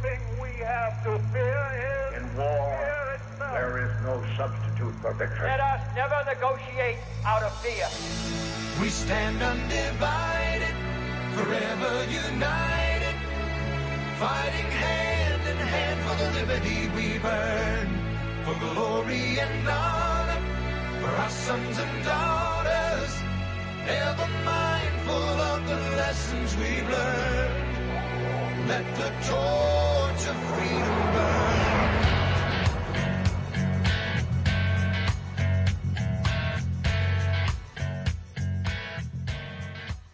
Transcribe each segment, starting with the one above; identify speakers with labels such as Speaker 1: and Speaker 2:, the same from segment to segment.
Speaker 1: thing we have to fear is
Speaker 2: in war,
Speaker 1: fear itself.
Speaker 2: there is no substitute for victory.
Speaker 3: Let us never negotiate out of fear.
Speaker 4: We stand undivided, forever united, fighting hand in hand for the liberty we've earned, for glory and honor, for our sons and daughters, ever mindful of the lessons we've learned. Let the torch of freedom burn.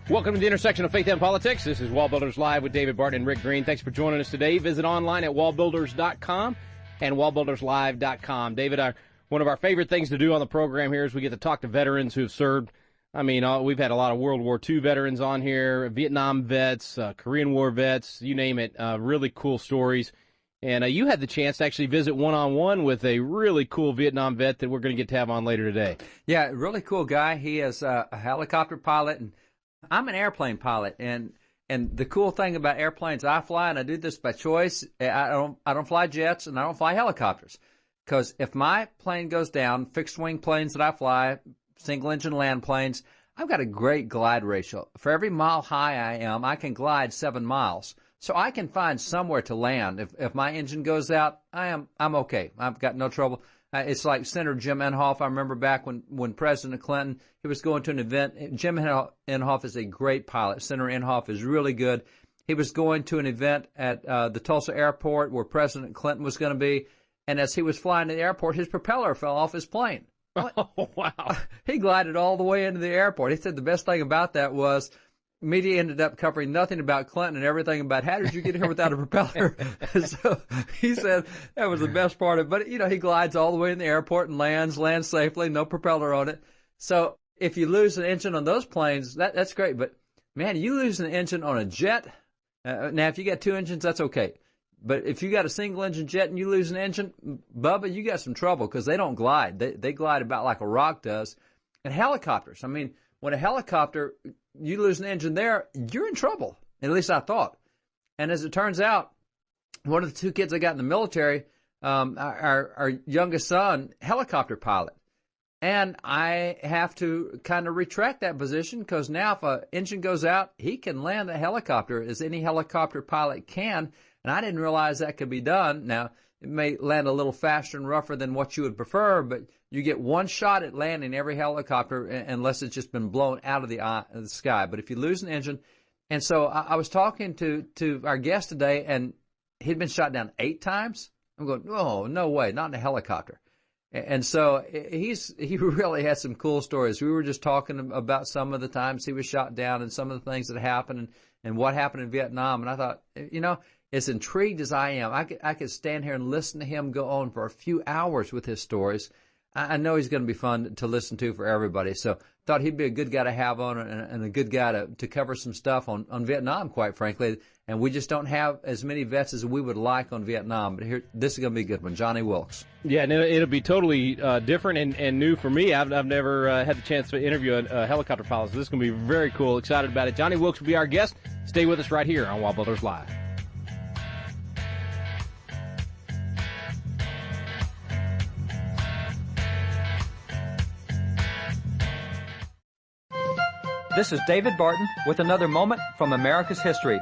Speaker 5: Welcome to the intersection of faith and politics. This is WallBuilders Live with David Barton and Rick Green. Thanks for joining us today. Visit online at wallbuilders.com and wallbuilderslive.com. David, one of our favorite things to do on the program here is we get to talk to veterans who have served. I mean, we've had a lot of World War II veterans on here, Vietnam vets, Korean War vets, you name it, really cool stories. And you had the chance to actually visit one-on-one with a really cool Vietnam vet that we're going to get to have on later today.
Speaker 6: Yeah, really cool guy. He is a helicopter pilot, and I'm an airplane pilot. And the cool thing about airplanes, I fly, and I do this by choice. I don't fly jets, and I don't fly helicopters. Because if my plane goes down, fixed-wing planes that I fly, single-engine land planes, I've got a great glide ratio. For every mile high I am, I can glide 7 miles. So I can find somewhere to land. If my engine goes out, I'm okay. I've got no trouble. It's like Senator Jim Inhofe. I remember back when President Clinton, he was going to an event. Jim Inhofe is a great pilot. Senator Inhofe is really good. He was going to an event at the Tulsa airport where President Clinton was going to be. And as he was flying to the airport, his propeller fell off his plane.
Speaker 5: Oh, wow.
Speaker 6: He glided all the way into the airport. He said the best thing about that was media ended up covering nothing about Clinton and everything about how did you get here without a propeller. So he said that was the best part of it. But, he glides all the way in the airport and lands safely, no propeller on it. So if you lose an engine on those planes, that's great. But, man, you lose an engine on a jet. Now, if you got 2 engines, that's okay. But if you got a single-engine jet and you lose an engine, Bubba, you got some trouble because they don't glide. They glide about like a rock does. And helicopters, I mean, when a helicopter, you lose an engine there, you're in trouble. At least I thought. And as it turns out, one of the 2 kids I got in the military, our youngest son, helicopter pilot. And I have to kind of retract that position because now if an engine goes out, he can land a helicopter as any helicopter pilot can. And I didn't realize that could be done. Now, it may land a little faster and rougher than what you would prefer, but you get one shot at landing every helicopter unless it's just been blown out of the sky. But if you lose an engine, and so I was talking to our guest today, and he'd been shot down 8 times. I'm going, oh, no way, not in a helicopter. And so he really had some cool stories. We were just talking about some of the times he was shot down and some of the things that happened and what happened in Vietnam. And I thought, as intrigued as I am, I could stand here and listen to him go on for a few hours with his stories. I know he's going to be fun to listen to for everybody. So thought he'd be a good guy to have on and a good guy to cover some stuff on Vietnam, quite frankly. And we just don't have as many vets as we would like on Vietnam. But here, this is going to be a good one. Johnny Wilkes.
Speaker 5: Yeah, and it'll be totally different and new for me. I've never had the chance to interview a helicopter pilot, so this is going to be very cool. Excited about it. Johnny Wilkes will be our guest. Stay with us right here on WallBuilders Live.
Speaker 7: This is David Barton with another moment from America's history.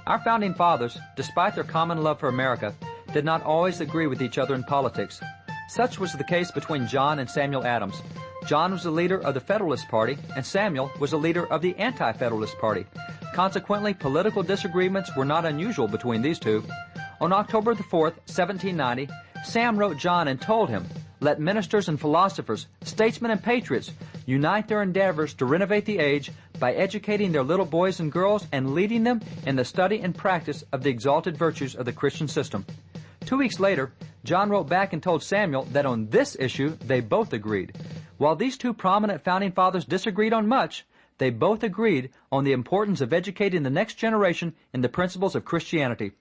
Speaker 7: Our founding fathers, despite their common love for America, did not always agree with each other in politics. Such was the case between John and Samuel Adams. John was the leader of the Federalist Party, and Samuel was the leader of the Anti-Federalist Party. Consequently, political disagreements were not unusual between these two. On October the 4th, 1790, Sam wrote John and told him, "Let ministers and philosophers, statesmen and patriots unite their endeavors to renovate the age by educating their little boys and girls and leading them in the study and practice of the exalted virtues of the Christian system." 2 weeks later, John wrote back and told Samuel that on this issue they both agreed. While these two prominent founding fathers disagreed on much, they both agreed on the importance of educating the next generation in the principles of Christianity.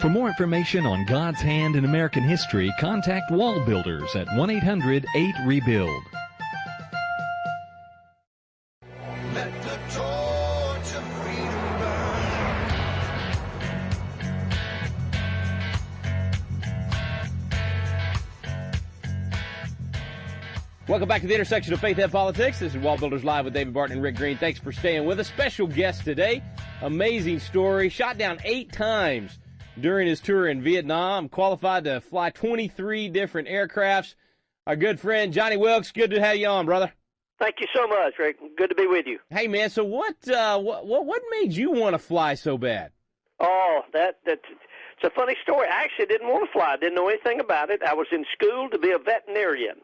Speaker 8: For more information on God's hand in American history, contact WallBuilders at 1-800-8-REBUILD.
Speaker 4: Let the torch of freedom burn.
Speaker 5: Welcome back to the intersection of faith and politics. This is WallBuilders Live with David Barton and Rick Green. Thanks for staying with us. Special guest today. Amazing story. Shot down 8 times during his tour in Vietnam. Qualified to fly 23 different aircrafts. Our good friend Johnny Wilkes. Good to have you on, brother.
Speaker 9: Thank you so much, Rick. Good to be with you.
Speaker 5: Hey, man. So what made you want to fly so bad?
Speaker 9: Oh, it's a funny story. I actually didn't want to fly. I didn't know anything about it. I was in school to be a veterinarian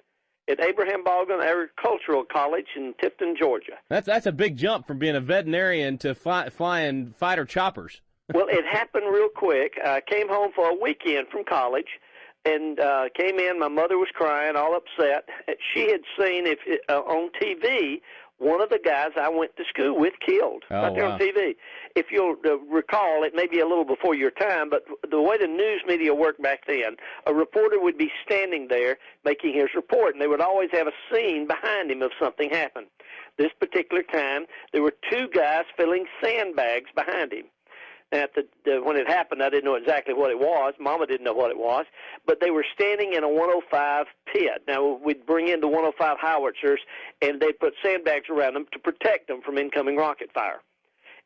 Speaker 9: at Abraham Baldwin Agricultural College in Tifton, Georgia.
Speaker 5: That's a big jump from being a veterinarian to flying fighter choppers.
Speaker 9: Well, it happened real quick. I came home for a weekend from college and came in. My mother was crying, all upset. She had seen on TV one of the guys I went to school with killed right there on TV. If you'll recall, it may be a little before your time, but the way the news media worked back then, a reporter would be standing there making his report, and they would always have a scene behind him if something happened. This particular time, there were 2 guys filling sandbags behind him. At when it happened, I didn't know exactly what it was. Mama didn't know what it was. But they were standing in a 105 pit. Now, we'd bring in the 105 howitzers, and they'd put sandbags around them to protect them from incoming rocket fire.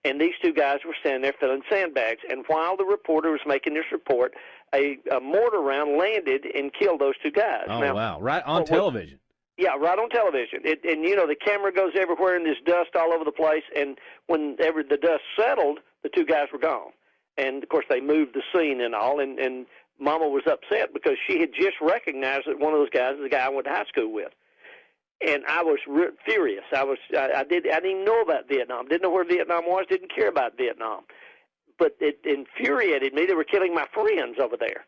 Speaker 9: And these 2 guys were standing there filling sandbags. And while the reporter was making this report, a mortar round landed and killed those 2 guys.
Speaker 5: Oh, now, wow. Right on television.
Speaker 9: Yeah, right on television. And, you know, the camera goes everywhere, and there's dust all over the place. And whenever the dust settled, the 2 guys were gone. And, of course, they moved the scene and all. And Mama was upset because she had just recognized that one of those guys is the guy I went to high school with. And I was furious. I didn't know about Vietnam. Didn't know where Vietnam was. Didn't care about Vietnam. But it infuriated me. They were killing my friends over there.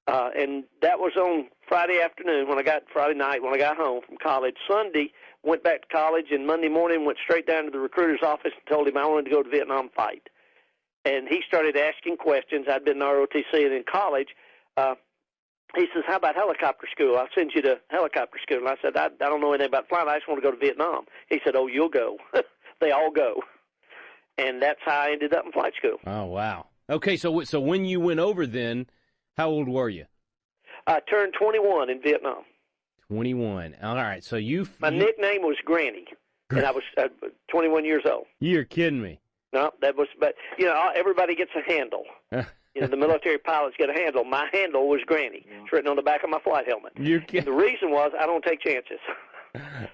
Speaker 9: And that was on Friday afternoon Friday night when I got home from college. Sunday, went back to college, and Monday morning went straight down to the recruiter's office and told him I wanted to go to Vietnam fight. And he started asking questions. I'd been in ROTC and in college. He says, how about helicopter school? I'll send you to helicopter school. And I said, I don't know anything about flying. I just want to go to Vietnam. He said, oh, you'll go. They all go. And that's how I ended up in flight school.
Speaker 5: Oh, wow. Okay, so when you went over then, how old were you?
Speaker 9: I turned 21 in Vietnam.
Speaker 5: 21. All right, so
Speaker 9: my nickname was Granny, and I was 21 years old.
Speaker 5: You're kidding me.
Speaker 9: No, but you know, everybody gets a handle. You know, the military pilots get a handle. My handle was Granny. It's written on the back of my flight helmet.
Speaker 5: You're kidding.
Speaker 9: The reason was I don't take chances.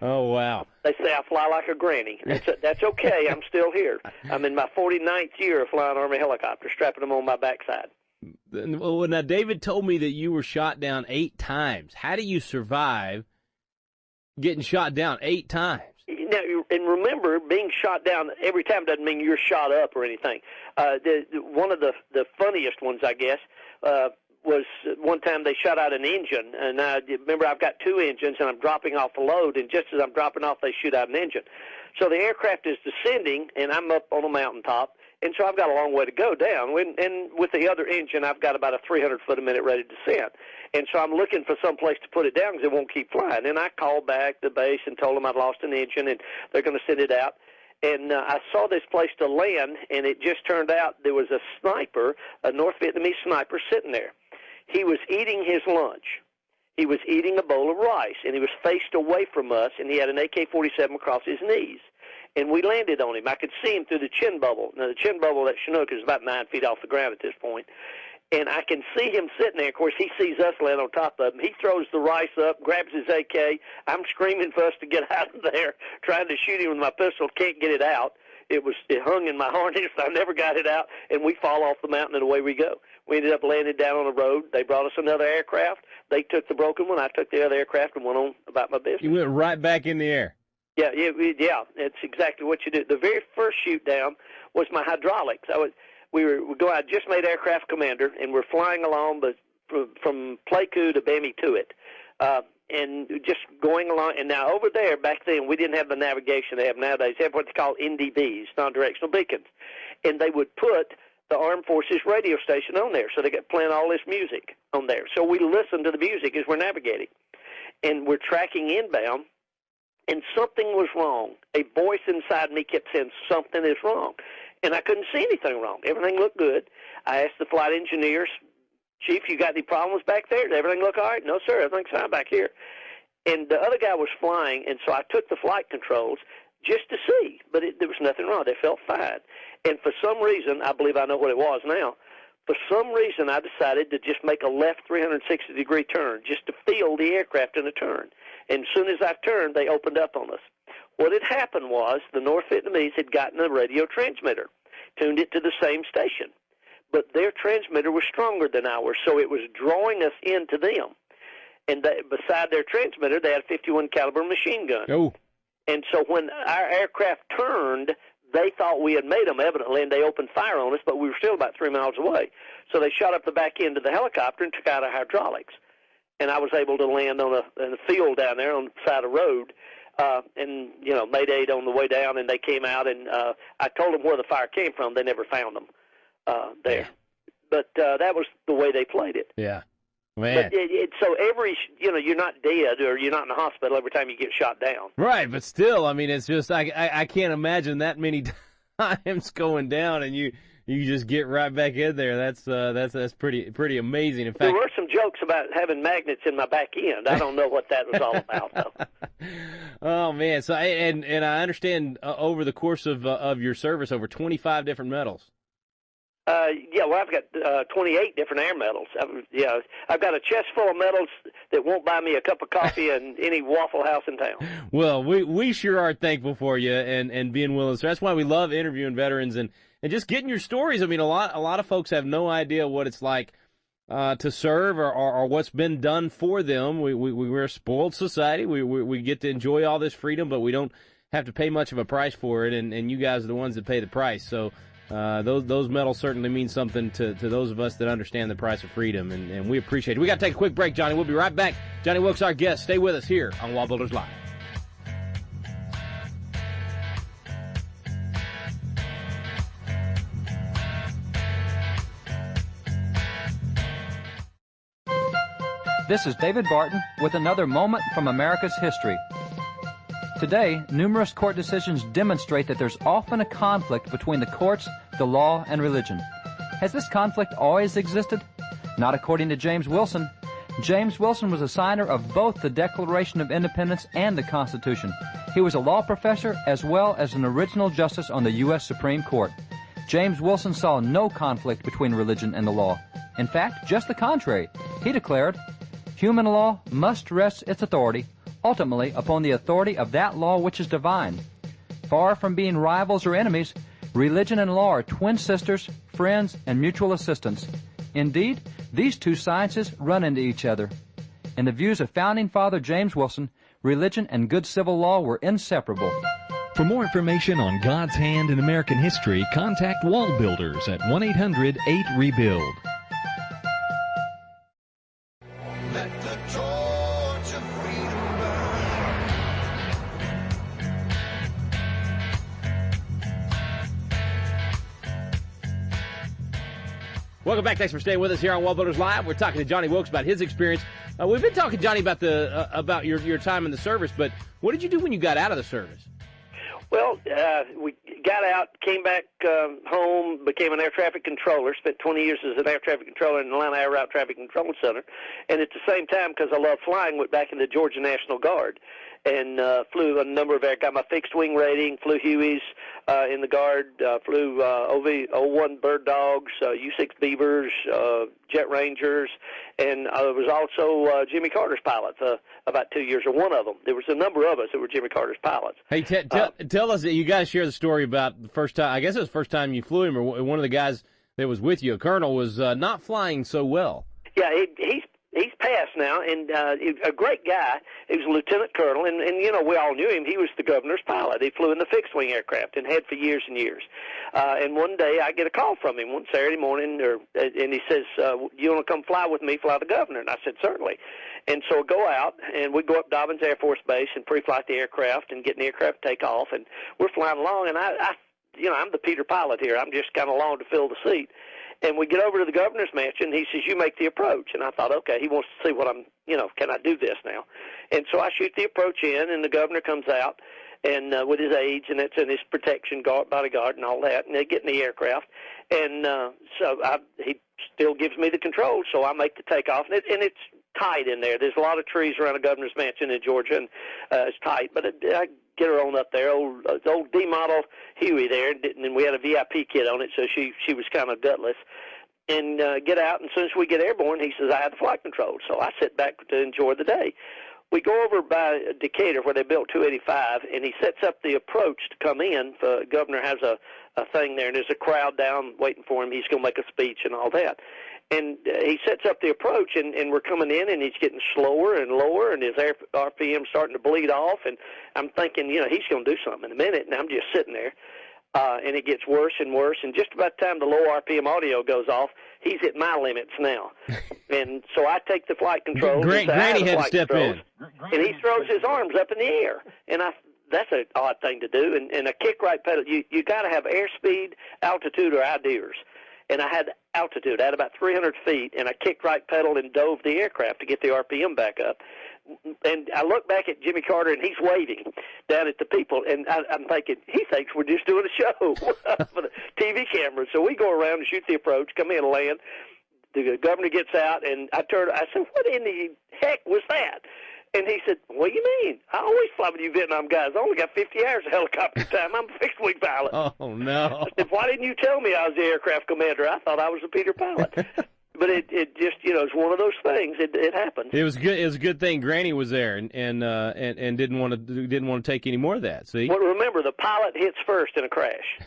Speaker 5: Oh, wow.
Speaker 9: They say I fly like a granny. That's okay. I'm still here. I'm in my 49th year of flying Army helicopters, strapping them on my backside.
Speaker 5: Well, now, David told me that you were shot down 8 times. How do you survive getting shot down 8 times?
Speaker 9: Now, and remember, being shot down every time doesn't mean you're shot up or anything. One of the funniest ones, I guess, was one time they shot out an engine. And remember, I've got 2 engines, and I'm dropping off a load, and just as I'm dropping off, they shoot out an engine. So the aircraft is descending, and I'm up on a mountaintop. And so I've got a long way to go down. And with the other engine, I've got about a 300-foot-a-minute rate of descent. And so I'm looking for some place to put it down because it won't keep flying. And I called back the base and told them I'd lost an engine and they're going to send it out. And I saw this place to land, and it just turned out there was a sniper, a North Vietnamese sniper, sitting there. He was eating his lunch. He was eating a bowl of rice, and he was faced away from us, and he had an AK-47 across his knees. And we landed on him. I could see him through the chin bubble. Now, the chin bubble at Chinook is about 9 feet off the ground at this point. And I can see him sitting there. Of course, he sees us land on top of him. He throws the rice up, grabs his AK. I'm screaming for us to get out of there, trying to shoot him with my pistol. Can't get it out. It hung in my harness. I never got it out. And we fall off the mountain, and away we go. We ended up landing down on the road. They brought us another aircraft. They took the broken one. I took the other aircraft and went on about my business.
Speaker 5: You went right back in the air.
Speaker 9: Yeah, it's exactly what you do. The very first shoot down was my hydraulics. I just made aircraft commander, and we're flying along from Pleiku to Bambi Tuit, and just going along. And now over there, back then, we didn't have the navigation they have nowadays. They have what they call NDBs, non-directional beacons, and they would put the Armed Forces radio station on there, so they got playing all this music on there. So we listen to the music as we're navigating, and we're tracking inbound. And something was wrong. A voice inside me kept saying, something is wrong. And I couldn't see anything wrong. Everything looked good. I asked the flight engineers, Chief, you got any problems back there? Did everything look all right? No, sir, everything's fine back here. And the other guy was flying, and so I took the flight controls just to see, but there was nothing wrong. They felt fine. And for some reason, I believe I know what it was now, for some reason I decided to just make a left 360-degree turn just to feel the aircraft in a turn. And as soon as I turned, they opened up on us. What had happened was the North Vietnamese had gotten a radio transmitter, tuned it to the same station. But their transmitter was stronger than ours, so it was drawing us into them. And beside their transmitter, they had a 51 caliber machine gun.
Speaker 5: Oh.
Speaker 9: And so when our aircraft turned, they thought we had made them, evidently, and they opened fire on us, but we were still about 3 miles away. So they shot up the back end of the helicopter and took out our hydraulics. And I was able to land on a field down there on the side of the road, and, you know, Mayday on the way down, and they came out, and I told them where the fire came from. They never found them there. But that was the way they played it.
Speaker 5: Yeah. Man.
Speaker 9: But so you're not dead or you're not in the hospital every time you get shot down.
Speaker 5: Right, but still, I mean, it's just I can't imagine that many times going down and you just get right back in there. That's pretty amazing. In fact,
Speaker 9: there were some jokes about having magnets in my back end. I don't know what that was all about, though.
Speaker 5: Oh man! So and I understand over the course of your service, over 25 different medals.
Speaker 9: Yeah, well, I've got 28 different air medals. I've got a chest full of medals that won't buy me a cup of coffee in any Waffle House in town.
Speaker 5: Well, we sure are thankful for you and being willing. So that's why we love interviewing veterans and just getting your stories. I mean, a lot of folks have no idea what it's like to serve or what's been done for them. We're a spoiled society. We get to enjoy all this freedom, but we don't have to pay much of a price for it. And you guys are the ones that pay the price. So. Those medals certainly mean something to those of us that understand the price of freedom, and we appreciate it. We got to take a quick break, Johnny. We'll be right back. Johnny Wilkes, our guest. Stay with us here on WallBuilders Live.
Speaker 7: This is David Barton with another moment from America's history. Today, numerous court decisions demonstrate that there's often a conflict between the courts, the law, and religion. Has this conflict always existed? Not according to James Wilson. James Wilson was a signer of both the Declaration of Independence and the Constitution. He was a law professor as well as an original justice on the U.S. Supreme Court. James Wilson saw no conflict between religion and the law. In fact, just the contrary. He declared, "Human law must rest its authority ultimately upon the authority of that law which is divine. Far from being rivals or enemies, religion and law are twin sisters, friends, and mutual assistants. Indeed, these two sciences run into each other." In the views of Founding Father James Wilson, religion and good civil law were inseparable.
Speaker 8: For more information on God's hand in American history, contact WallBuilders at 1-800-8REBUILD.
Speaker 4: Let the torch of freedom burn.
Speaker 5: Welcome back. Thanks for staying with us here on WallBuilders Live. We're talking to Johnny Wilkes about his experience. We've been talking, Johnny, about your time in the service, but what did you do when you got out of the service?
Speaker 9: Well, we got out, came back home, became an air traffic controller, spent 20 years as an air traffic controller in the Atlanta Air Route Traffic Control Center, and at the same time, because I love flying, went back in the Georgia National Guard and flew a number of air, got my fixed wing rating, flew Hueys in the Guard, flew OV-01 Bird Dogs, U-6 Beavers, Jet Rangers, and I was also Jimmy Carter's pilot about 2 years, or one of them. There was a number of us that were Jimmy Carter's pilots.
Speaker 5: Hey, tell us that you guys share the story about the first time. I guess it was the first time you flew him, or one of the guys that was with you, a colonel, was not flying so well.
Speaker 9: Yeah, he's passed now, and a great guy. He was a lieutenant colonel, and you know, we all knew him. He was the governor's pilot. He flew in the fixed-wing aircraft and had for years and years. And one day I get a call from him one Saturday morning, and he says, "You want to come fly with me, fly the governor?" And I said, "Certainly." And so we go out, and we go up Dobbins Air Force Base and pre-flight the aircraft and get in the aircraft take off, and we're flying along, and I'm the Peter pilot here. I'm just kind of along to fill the seat. And we get over to the governor's mansion. He says, "You make the approach." And I thought, okay, he wants to see what can I do this now? And so I shoot the approach in, and the governor comes out and with his aides, and it's in his protection bodyguard and all that, and they get in the aircraft. And he still gives me the controls, so I make the takeoff. And it's tight in there. There's a lot of trees around the governor's mansion in Georgia, and it's tight. But I get her on up there. Old D model Huey there, and we had a VIP kit on it, so she was kind of gutless. And get out, and as soon as we get airborne, he says, I had the flight control. So I sit back to enjoy the day. We go over by Decatur where they built 285, and he sets up the approach to come in. The governor has a thing there, and there's a crowd down waiting for him. He's going to make a speech and all that. And he sets up the approach, and we're coming in, and he's getting slower and lower, and his RPM starting to bleed off. And I'm thinking, he's going to do something in a minute, and I'm just sitting there. And it gets worse and worse, and just about the time the low RPM audio goes off, he's at my limits now. And so I take the flight controls.
Speaker 5: Granny had to step in.
Speaker 9: And he throws his arms up in the air. And that's an odd thing to do. And a kick right pedal, you got to have airspeed, altitude, or ideas. And I had altitude. I had about 300 feet, and I kicked right pedal and dove the aircraft to get the RPM back up. And I look back at Jimmy Carter, and he's waving down at the people, and I'm thinking, he thinks we're just doing a show for the TV camera. So we go around and shoot the approach, come in and land. The governor gets out, and I said, what in the heck was that? And he said, what do you mean? I always fly with you Vietnam guys. I only got 50 hours of helicopter time. I'm a fixed-wing pilot.
Speaker 5: Oh, no.
Speaker 9: I said, why didn't you tell me I was the aircraft commander? I thought I was a Peter pilot. But it just, it's one of those things. It happened.
Speaker 5: It was good. It was a good thing Granny was there and didn't want to take any more of that. See.
Speaker 9: Well, remember, the pilot hits first in a crash.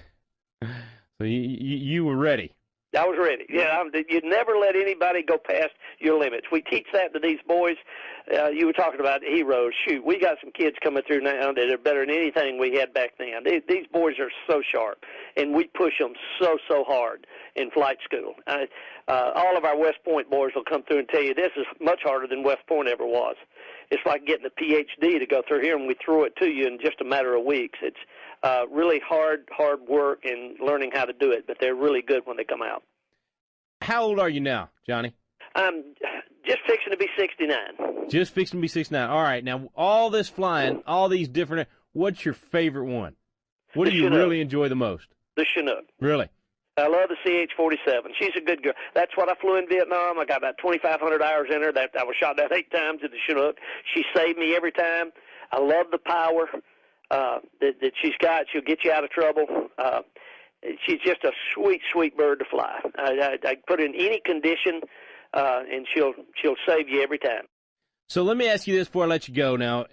Speaker 5: So you were ready.
Speaker 9: I was ready. Yeah, you'd never let anybody go past your limits. We teach that to these boys. You were talking about heroes. Shoot, we got some kids coming through now that are better than anything we had back then. These boys are so sharp, and we push them so hard in flight school. All of our West Point boys will come through and tell you this is much harder than West Point ever was. It's like getting a PhD to go through here, and we throw it to you in just a matter of weeks. It's really hard work and learning how to do it, but they're really good when they come out.
Speaker 5: How old are you now, Johnny?
Speaker 9: I'm just fixing to be 69.
Speaker 5: Just fixing to be 69. All right. Now, all this flying, all these different, what's your favorite one? What do you really enjoy the most?
Speaker 9: The Chinook.
Speaker 5: Really?
Speaker 9: I love the CH-47. She's a good girl. That's what I flew in Vietnam. I got about 2,500 hours in her. I was shot down 8 times in the Chinook. She saved me every time. I love the power that she's got. She'll get you out of trouble. She's just a sweet bird to fly. I put her in any condition, and she'll save you every time.
Speaker 5: So let me ask you this before I let you go. Now,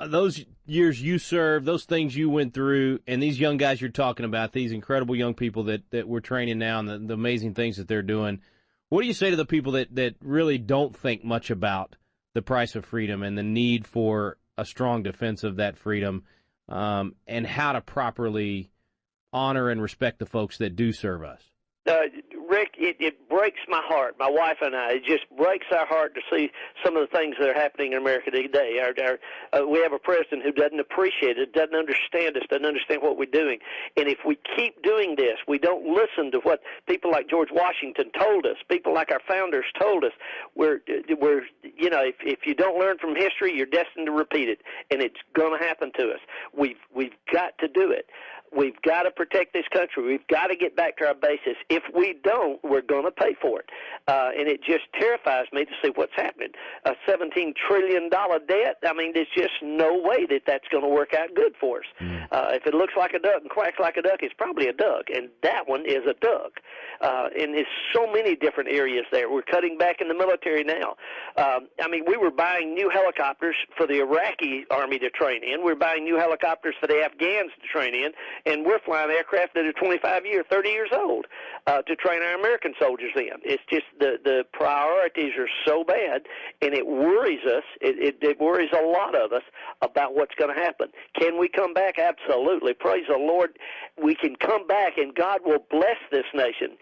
Speaker 5: those years you served, those things you went through, and these young guys you're talking about, these incredible young people that we're training now and the amazing things that they're doing, what do you say to the people that really don't think much about the price of freedom and the need for a strong defense of that freedom, and how to properly honor and respect the folks that do serve us?
Speaker 9: Rick, it breaks my heart, my wife and I. It just breaks our heart to see some of the things that are happening in America today. We have a president who doesn't appreciate it, doesn't understand us, doesn't understand what we're doing. And if we keep doing this, we don't listen to what people like George Washington told us, people like our founders told us. If you don't learn from history, you're destined to repeat it, and it's going to happen to us. We've got to do it. We've got to protect this country. We've got to get back to our basis. If we don't, we're going to pay for it. And it just terrifies me to see what's happening. A $17 trillion debt, I mean, there's just no way that that's going to work out good for us. If it looks like a duck and quacks like a duck, it's probably a duck, and that one is a duck. And there's so many different areas there. We're cutting back in the military now. We were buying new helicopters for the Iraqi army to train in. We're buying new helicopters for the Afghans to train in. And we're flying aircraft that are 25 years, 30 years old to train our American soldiers in. It's just the priorities are so bad, and it worries us. It worries a lot of us about what's going to happen. Can we come back? Absolutely. Praise the Lord. We can come back, and God will bless this nation.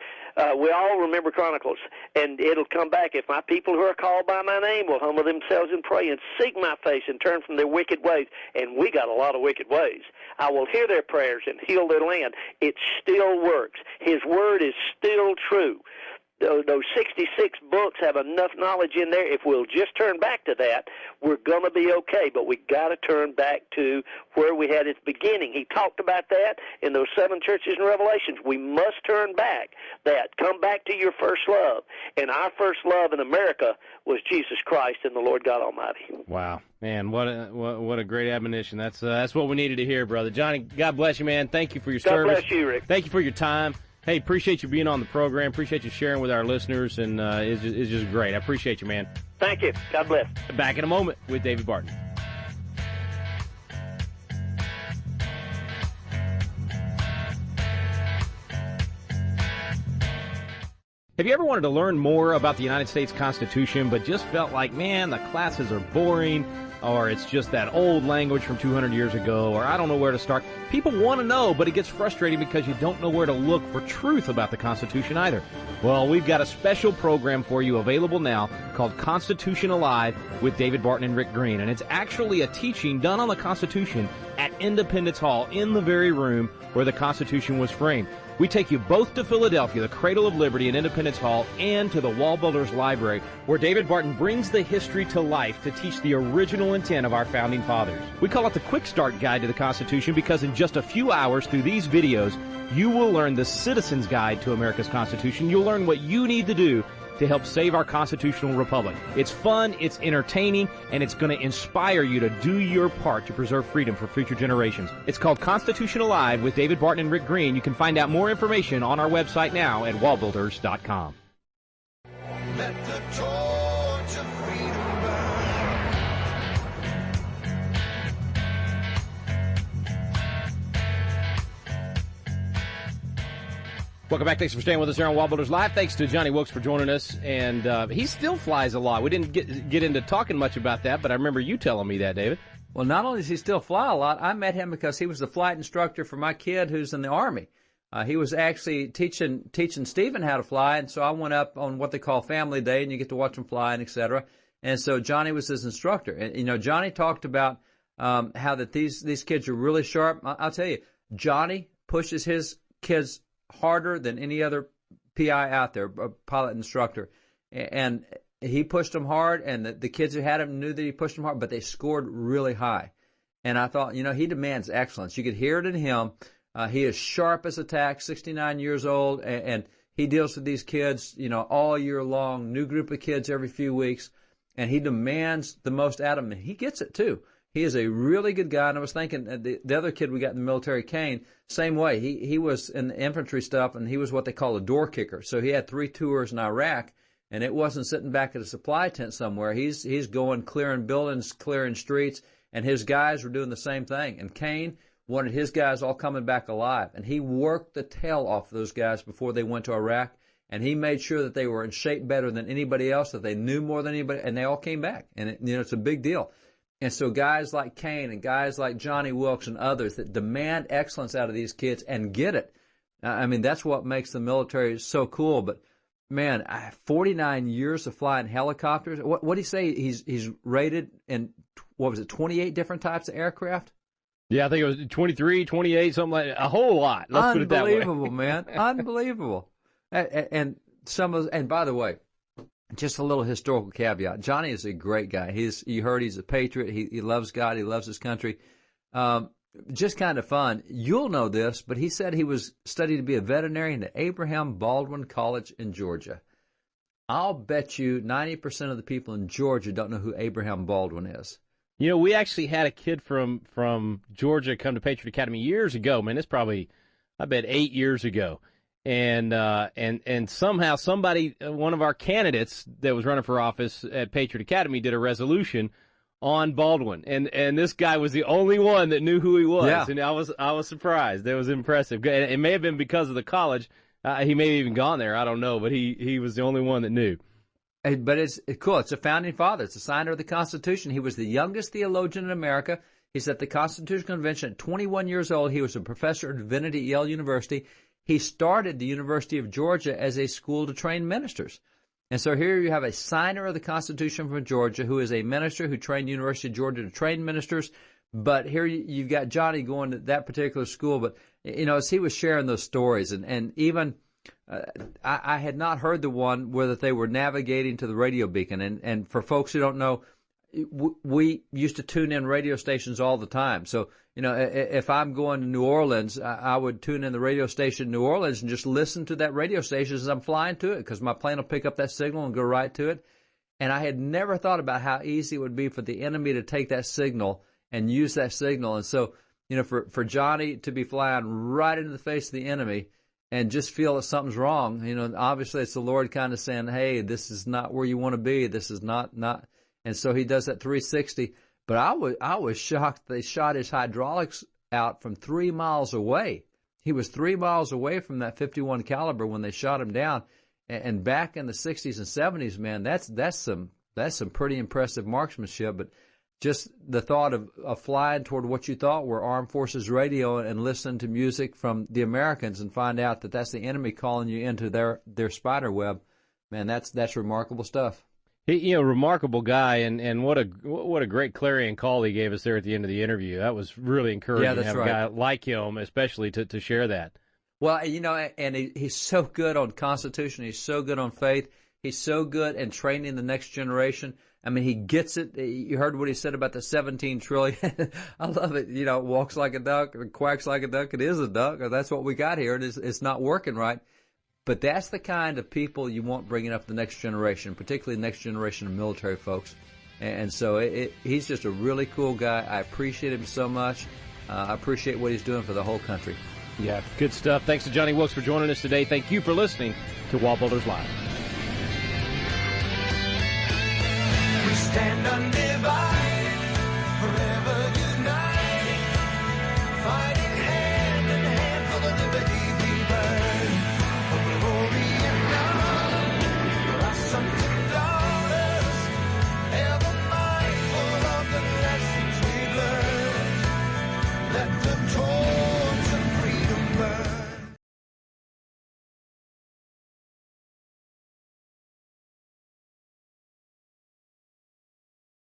Speaker 9: We all remember Chronicles, and it'll come back. If my people who are called by my name will humble themselves and pray and seek my face and turn from their wicked ways, and we got a lot of wicked ways, I will hear their prayers and heal their land. It still works. His word is still true. those 66 books have enough knowledge in there. If we'll just turn back to that, we're going to be okay. But we got to turn back to where we had at the beginning. He talked about that in those 7 churches in Revelations. We must turn back. Come back to your first love. And our first love in America was Jesus Christ and the Lord God Almighty.
Speaker 5: Wow, man, what a great admonition. That's what we needed to hear, brother. Johnny, God bless you, man. Thank you for your service.
Speaker 9: God bless you, Rick.
Speaker 5: Thank you for your time. Hey, appreciate you being on the program. Appreciate you sharing with our listeners, and it's just great. I appreciate you, man.
Speaker 9: Thank you. God bless.
Speaker 5: Back in a moment with David Barton. Have you ever wanted to learn more about the United States Constitution, but just felt like, man, the classes are boring, or it's just that old language from 200 years ago, or I don't know where to start? People want to know, but it gets frustrating because you don't know where to look for truth about the Constitution either. Well, we've got a special program for you available now called Constitution Alive with David Barton and Rick Green, and it's actually a teaching done on the Constitution at Independence Hall in the very room where the Constitution was framed. We take you both to Philadelphia, the cradle of liberty in Independence Hall, and to the WallBuilders Library, where David Barton brings the history to life to teach the original intent of our founding fathers. We call it the Quick Start Guide to the Constitution because in just a few hours through these videos, you will learn the Citizen's Guide to America's Constitution. You'll learn what you need to do to help save our constitutional republic. It's fun, it's entertaining, and it's going to inspire you to do your part to preserve freedom for future generations. It's called Constitution Alive with David Barton and Rick Green. You can find out more information on our website now at wallbuilders.com.
Speaker 4: Let the torch of freedom burn.
Speaker 5: Welcome back. Thanks for staying with us here on WallBuilders Live. Thanks to Johnny Wilkes for joining us. And he still flies a lot. We didn't get into talking much about that, but I remember you telling me that, David.
Speaker 6: Well, not only does he still fly a lot, I met him because he was the flight instructor for my kid who's in the Army. He was actually teaching Stephen how to fly, and so I went up on what they call Family Day, and you get to watch him fly and et cetera. And so Johnny was his instructor. And, Johnny talked about how that these kids are really sharp. I'll tell you, Johnny pushes his kids harder than any other PI out there, a pilot instructor. And he pushed them hard, and the kids who had him knew that he pushed them hard, but they scored really high. And I thought, he demands excellence. You could hear it in him. He is sharp as a tack, 69 years old, and he deals with these kids, all year long, new group of kids every few weeks, and he demands the most out of them, and he gets it too. He is a really good guy, and I was thinking the other kid we got in the military, Kane, same way. He was in the infantry stuff, and he was what they call a door kicker. So he had 3 tours in Iraq, and it wasn't sitting back at a supply tent somewhere. He's going clearing buildings, clearing streets, and his guys were doing the same thing. And Kane wanted his guys all coming back alive, and he worked the tail off those guys before they went to Iraq, and he made sure that they were in shape better than anybody else, that they knew more than anybody, and they all came back. And it's a big deal. And so guys like Kane and guys like Johnny Wilkes and others that demand excellence out of these kids and get it. That's what makes the military so cool. But, man, 49 years of flying helicopters. What did he say? He's rated in, 28 different types of aircraft?
Speaker 5: Yeah, I think it was 23, 28, something like that. A whole lot. Let's put it that way.
Speaker 6: Unbelievable, man. Unbelievable. And by the way, just a little historical caveat. Johnny is a great guy. You heard he's a patriot. He loves God. He loves his country. Just kind of fun. You'll know this, but he said he was studying to be a veterinarian at Abraham Baldwin College in Georgia. I'll bet you 90% of the people in Georgia don't know who Abraham Baldwin is.
Speaker 5: We actually had a kid from Georgia come to Patriot Academy years ago. Man, it's probably, I bet, 8 years ago. And somehow somebody, one of our candidates that was running for office at Patriot Academy, did a resolution on Baldwin, and this guy was the only one that knew who he was. Yeah. And I was surprised. It was impressive. It may have been because of the college. He may have even gone there. I don't know, but he was the only one that knew.
Speaker 6: But it's cool. It's a founding father. It's a signer of the Constitution. He was the youngest theologian in America. He's at the Constitutional Convention at 21 years old. He was a professor of divinity at Yale University. He started the University of Georgia as a school to train ministers. And so here you have a signer of the Constitution from Georgia who is a minister who trained University of Georgia to train ministers. But here you've got Johnny going to that particular school. But, as he was sharing those stories, and even I had not heard the one where that they were navigating to the radio beacon. And for folks who don't know, we used to tune in radio stations all the time. So, if I'm going to New Orleans, I would tune in the radio station in New Orleans and just listen to that radio station as I'm flying to it, because my plane will pick up that signal and go right to it. And I had never thought about how easy it would be for the enemy to take that signal and use that signal. And so, for Johnny to be flying right into the face of the enemy and just feel that something's wrong, obviously it's the Lord kind of saying, hey, this is not where you want to be. This is not. And so he does that 360. But I was shocked they shot his hydraulics out from 3 miles away. He was 3 miles away from that 51 caliber when they shot him down. And back in the 60s and 70s, man, that's some pretty impressive marksmanship. But just the thought of flying toward what you thought were Armed Forces radio and listening to music from the Americans and find out that that's the enemy calling you into their spider web, man, that's remarkable stuff.
Speaker 5: He, remarkable guy, and what a great clarion call he gave us there at the end of the interview. That was really encouraging to have a guy like him, especially to share that.
Speaker 6: Well, and he's so good on Constitution. He's so good on faith. He's so good in training the next generation. I mean, he gets it. You heard what he said about the 17 trillion. I love it. Walks like a duck, or quacks like a duck. It is a duck. Or that's what we got here. It's not working right. But that's the kind of people you want bringing up the next generation, particularly the next generation of military folks. And so he's just a really cool guy. I appreciate him so much. I appreciate what he's doing for the whole country.
Speaker 5: Yeah, good stuff. Thanks to Johnny Wilkes for joining us today. Thank you for listening to WallBuilders Live.
Speaker 4: We stand undivided.